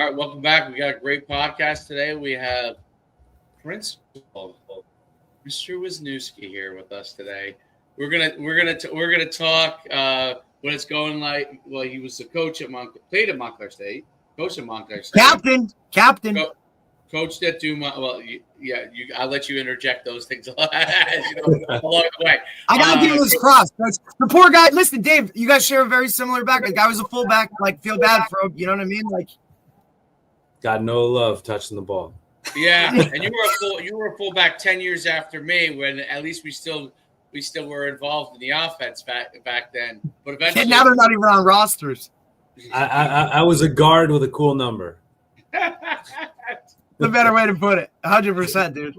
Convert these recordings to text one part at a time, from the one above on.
All right, welcome back. We got a great podcast today. We have Principal Mr. Wisniewski here with us today. We're gonna talk what it's going like. Well, he was the coach at played at Montclair State, coach at Montclair State, captain. Coached at Duma. Well, I'll let you interject those things along the way. I gotta give this cross. The poor guy. Listen, Dave, you guys share a very similar back. The guy was a fullback. Like, feel bad for him. You know what I mean? Like, got no love touching the ball. Yeah, and you were a fullback 10 years after me, when at least we still were involved in the offense back then. But eventually, and now they're not even on rosters. I was a guard with a cool number. The better way to put it. 100%, dude.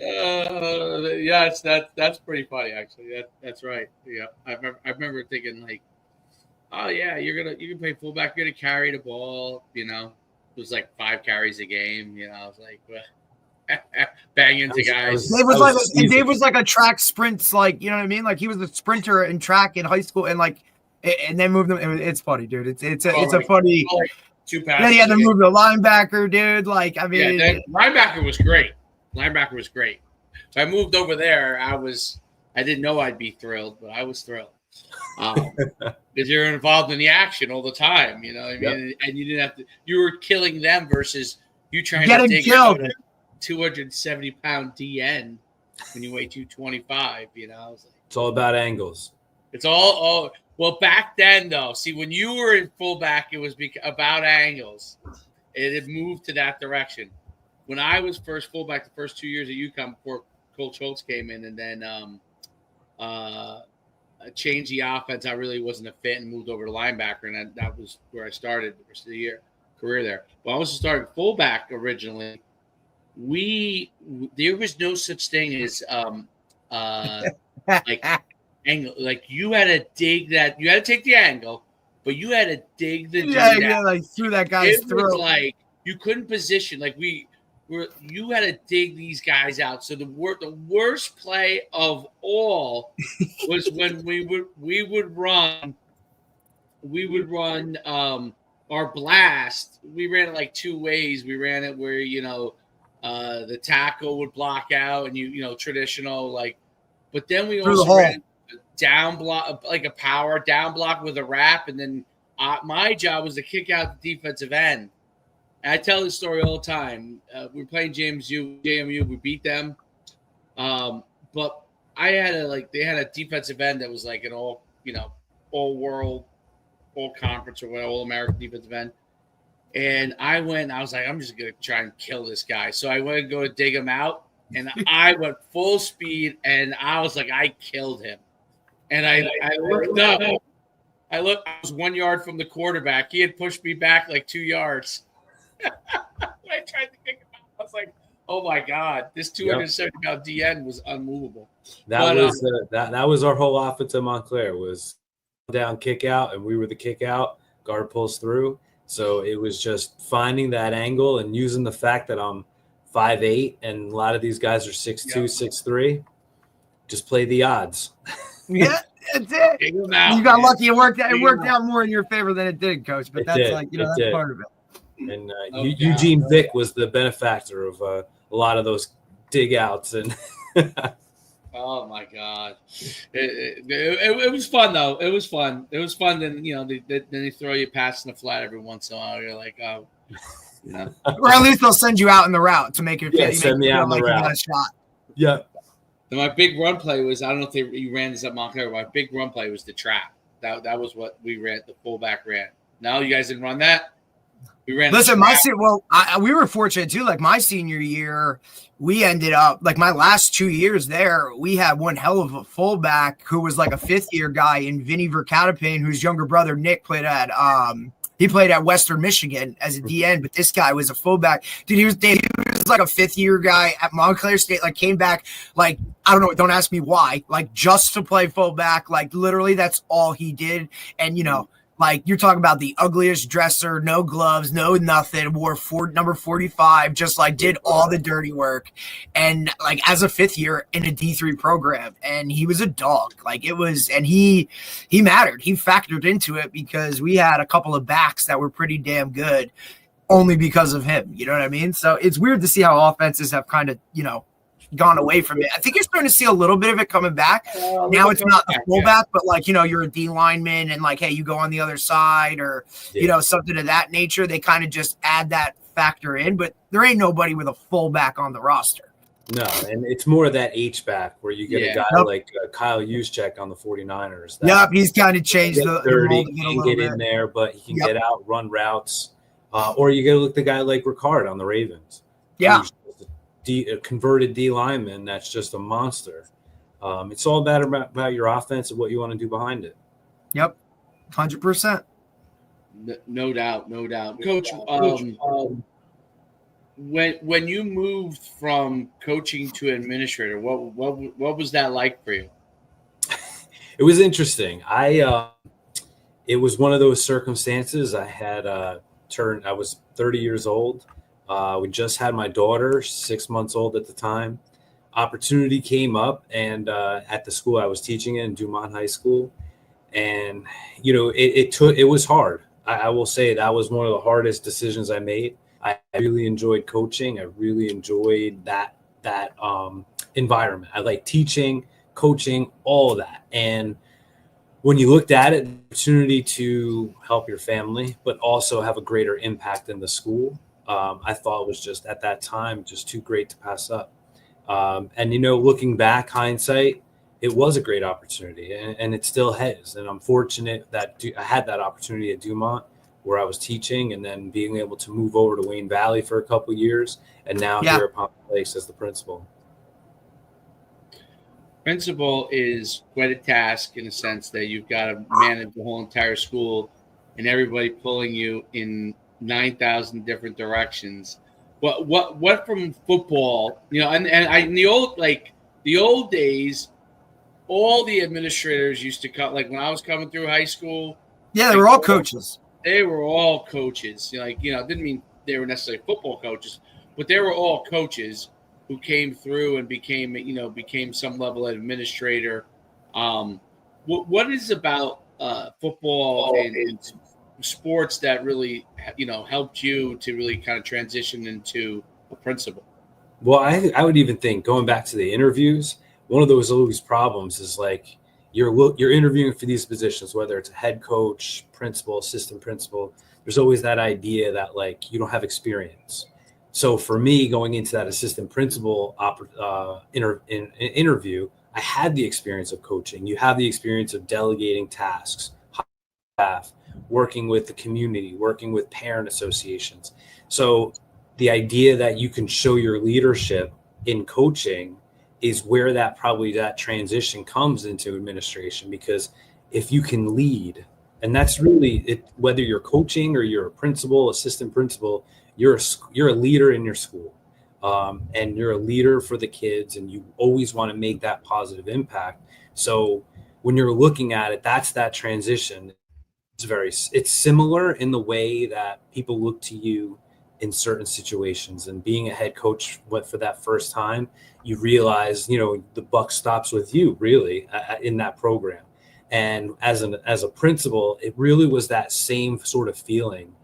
Yeah, that's pretty funny actually. That's right. Yeah, I remember thinking like, oh yeah, you can play fullback, you're gonna carry the ball. You know, it was like 5 carries a game. You know, I was like, well, bang into guys. Dave was like a track sprints, like, you know what I mean? Like, he was a sprinter in track in high school, and like, and then moved them. It's funny, dude. It's a funny. Two passes. Then he had to move to linebacker, dude. Like, I mean, linebacker was great. So I moved over there. I didn't know I'd be thrilled, but I was thrilled because you're involved in the action all the time. You know what I mean? Yep. And you didn't have to. You were killing them versus you trying to dig out a 270-pound DN when you weigh 225. You know, I was like, it's all about angles. It's all. Well, back then, though, see, when you were in fullback, it was about angles. It had moved to that direction. When I was first fullback the first 2 years at UConn before Coach Schultz came in and then changed the offense, I really wasn't a fit and moved over to linebacker, and that was where I started the rest of the career there. Well, I was starting fullback originally. There was no such thing as like angle. Like, you had to dig that. You had to take the angle, but you had to dig the like through that guy's throat. Was like you couldn't position. Like you had to dig these guys out. So the worst play of all was when we would run our blast. We ran it like 2 ways. We ran it where the tackle would block out and you traditional like, but then we also ran down block, like a power down block with a wrap, and then my job was to kick out the defensive end. And I tell this story all the time. We were playing JMU, we beat them, but they had a defensive end that was like an all world, all conference or all American defensive end. And I was like, I'm just gonna try and kill this guy. So I went to go to dig him out, and I went full speed, and I was like, I killed him. And I looked up. I was 1 yard from the quarterback. He had pushed me back like 2 yards. I tried to kick him out. I was like, oh my God, this 270-pound DN was unmovable. That was our whole offense at Montclair, was down, kick out, and we were the kick out. Guard pulls through. So it was just finding that angle and using the fact that I'm 5'8", and a lot of these guys are 6'2", 6'3". Just play the odds. Yeah, that's it. You got lucky. It worked out more in your favor than it did, Coach. But that's that's part of it. And Eugene Vick was the benefactor of a lot of those dig outs. And oh my God, it was fun though. It was fun. Then then they throw you pass in the flat every once in a while. You're like, oh, or at least they'll send you out in the route to make it. Send me out in the route. You got a shot. Yeah. And my big run play was, I don't know if you ran this at Montclair. My big run play was the trap. That was what we ran. The fullback ran. No, you guys didn't run that. We ran. Listen, we were fortunate too. Like, my senior year, we ended up like my last 2 years there. We had one hell of a fullback who was like a 5th-year guy in Vinny Verkatapane, whose younger brother Nick played at Western Michigan as a DN, but this guy was a fullback. Dude, he was like a 5th-year guy at Montclair State, like came back, like, I don't know, don't ask me why, like just to play fullback. Like, literally that's all he did. And, like, you're talking about the ugliest dresser, no gloves, no nothing, wore number 45, just like did all the dirty work. And like as a 5th year in a D3 program, and he was a dog. Like, it was, and he mattered. He factored into it because we had a couple of backs that were pretty damn good. only because of him. You know what I mean? So it's weird to see how offenses have kind of, gone away from it. I think you're starting to see a little bit of it coming back. Now it's not the fullback, but like, you're a D lineman and like, hey, you go on the other side or, something of that nature. They kind of just add that factor in, but there ain't nobody with a fullback on the roster. No, and it's more of that H-back where you get a guy like Kyle Juszczyk on the 49ers. He's kind of changed the mold a little bit. In there, but he can get out, run routes. Or you get to look at the guy like Ricard on the Ravens. Yeah. A converted D lineman that's just a monster. It's all about your offense and what you want to do behind it. Yep, 100%. No doubt. Coach, when you moved from coaching to administrator, what was that like for you? It was interesting. It was one of those circumstances. I had I was 30 years old. We just had my daughter, 6 months old at the time. Opportunity came up, and at the school I was teaching in Dumont High School, and it was hard. I will say that was one of the hardest decisions I made. I really enjoyed coaching. I really enjoyed that environment. I like teaching, coaching, all of that. And when you looked at it, the opportunity to help your family, but also have a greater impact in the school, I thought was just at that time just too great to pass up. And looking back, hindsight, it was a great opportunity, and it still has. And I'm fortunate that I had that opportunity at Dumont, where I was teaching, and then being able to move over to Wayne Valley for a couple of years, and now here at Palm Lakes as the principal. Principal is quite a task in a sense that you've got to manage the whole entire school and everybody pulling you in 9,000 different directions. What from football, and in the old days, all the administrators used to come, like when I was coming through high school. Yeah, they were all coaches. They were all coaches. Didn't mean they were necessarily football coaches, but they were all coaches who came through and became some level of administrator. What is about football and sports that really, helped you to really kind of transition into a principal? Well, I would even think, going back to the interviews, one of those always problems is like you're interviewing for these positions, whether it's a head coach, principal, assistant principal. There's always that idea that like you don't have experience. So for me, going into that assistant principal interview, I had the experience of coaching. You have the experience of delegating tasks, staff, working with the community, working with parent associations. So the idea that you can show your leadership in coaching is where that transition comes into administration, because if you can lead, and that's really it, whether you're coaching or you're a principal, assistant principal, you're a leader in your school, and you're a leader for the kids, and you always want to make that positive impact. So when you're looking at it, that's that transition. It's similar in the way that people look to you in certain situations, and being a head coach, for that first time, you realize, the buck stops with you really in that program. And as a principal, it really was that same sort of feeling.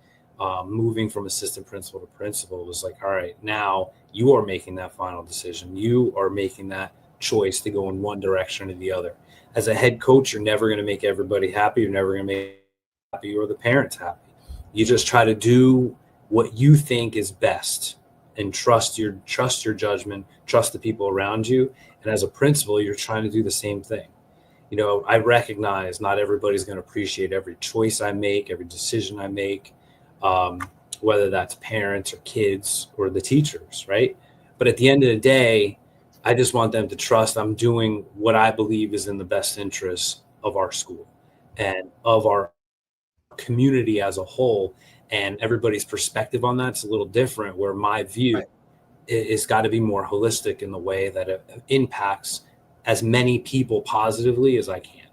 Moving from assistant principal to principal was like, all right, now you are making that final decision. You are making that choice to go in one direction or the other. As a head coach, you're never going to make everybody happy. You're never going to make happy or the parents happy. You just try to do what you think is best and trust your judgment, trust the people around you. And as a principal, you're trying to do the same thing. I recognize not everybody's going to appreciate every choice I make, every decision I make, whether that's parents or kids or the teachers, right? But at the end of the day, I just want them to trust I'm doing what I believe is in the best interest of our school and of our community as a whole. And everybody's perspective on that's a little different, where my view is got to be more holistic in the way that it impacts as many people positively as I can.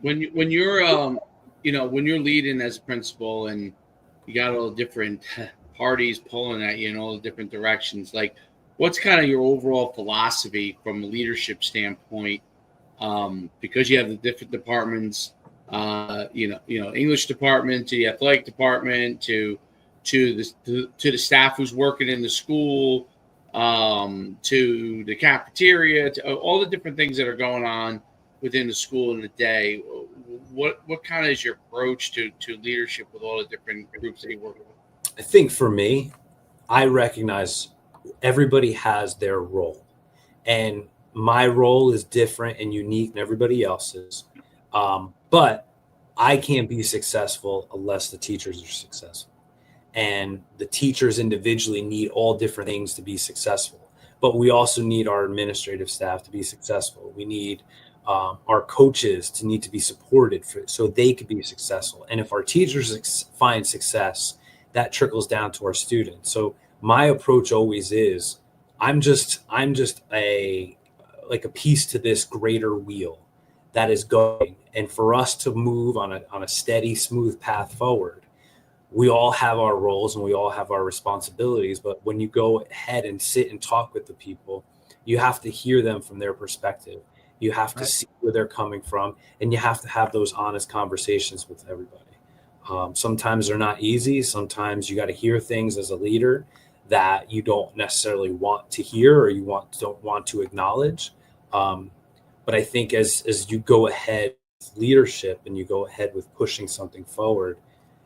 When you're when you're leading as a principal and you got all the different parties pulling at you in all the different directions, like what's kind of your overall philosophy from a leadership standpoint? Because you have the different departments, English department, to the athletic department, to the staff who's working in the school, to the cafeteria, to all the different things that are going on within the school in the day. What kind of is your approach to leadership with all the different groups that you work with? I think for me, I recognize everybody has their role, and my role is different and unique than everybody else's. But I can't be successful unless the teachers are successful. And the teachers individually need all different things to be successful. But we also need our administrative staff to be successful. We need our coaches to need to be supported so they could be successful. And if our teachers find success, that trickles down to our students. So my approach always is, I'm just a piece to this greater wheel that is going. And for us to move on a steady, smooth path forward, we all have our roles and we all have our responsibilities. But when you go ahead and sit and talk with the people, you have to hear them from their perspective. You have to see where they're coming from, and you have to have those honest conversations with everybody. Sometimes they're not easy. Sometimes you got to hear things as a leader that you don't necessarily want to hear or don't want to acknowledge. But I think as you go ahead with leadership and you go ahead with pushing something forward,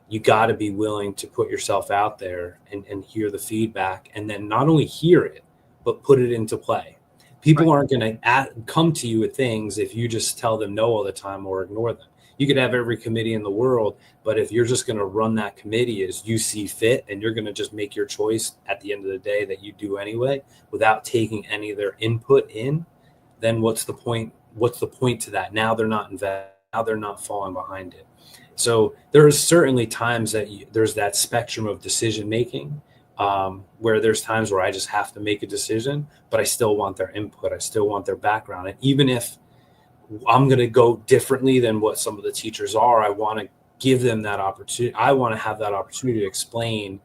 you got to be willing to put yourself out there and hear the feedback, and then not only hear it, but put it into play. People aren't going to come to you with things if you just tell them no all the time or ignore them. You could have every committee in the world, but if you're just going to run that committee as you see fit, and you're going to just make your choice at the end of the day that you do anyway, without taking any of their input in, then what's the point? What's the point to that? Now they're not invested. Now they're not falling behind it. So there is certainly times that there's that spectrum of decision making, where there's times where I just have to make a decision, but I still want their input. I still want their background. And even if I'm going to go differently than what some of the teachers are, I want to give them that opportunity. I want to have that opportunity to explain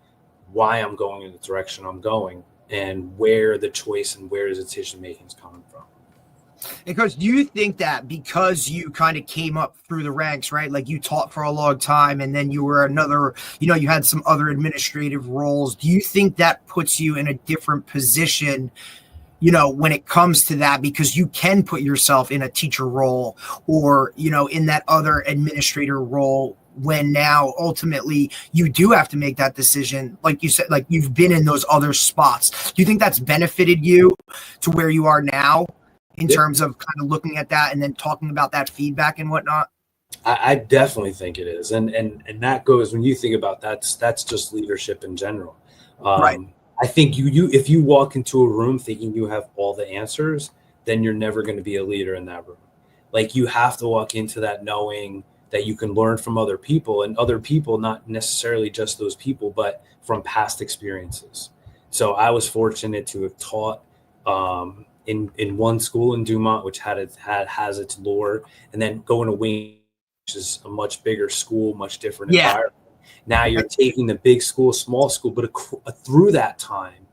why I'm going in the direction I'm going and where the choice and where the decision making is coming from. Because do you think that because you kind of came up through the ranks, right? Like you taught for a long time and then you were you had some other administrative roles. Do you think that puts you in a different position, when it comes to that, because you can put yourself in a teacher role or, in that other administrator role, when now ultimately you do have to make that decision? Like you said, like you've been in those other spots. Do you think that's benefited you to where you are now? In terms of kind of looking at that and then talking about that feedback and whatnot? I definitely think it is. And that goes, when you think about that's just leadership in general. Right. I think you if you walk into a room thinking you have all the answers, then you're never going to be a leader in that room. Like you have to walk into that knowing that you can learn from other people, and other people, not necessarily just those people, but from past experiences. So I was fortunate to have taught, in one school in Dumont, which has its lore, and then going to Wayne, which is a much bigger school, much different environment. Now you're taking the big school, small school, but through that time,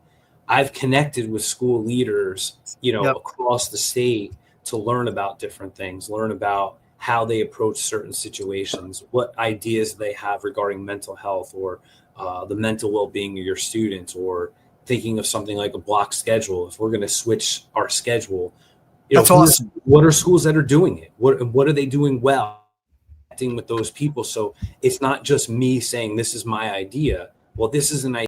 I've connected with school leaders, across the state to learn about different things, learn about how they approach certain situations, what ideas they have regarding mental health or the mental well-being of your students, or thinking of something like a block schedule. If we're going to switch our schedule, that's awesome. What are schools that are doing it? What are they doing well? With those people. So it's not just me saying this is my idea. Well, this is an idea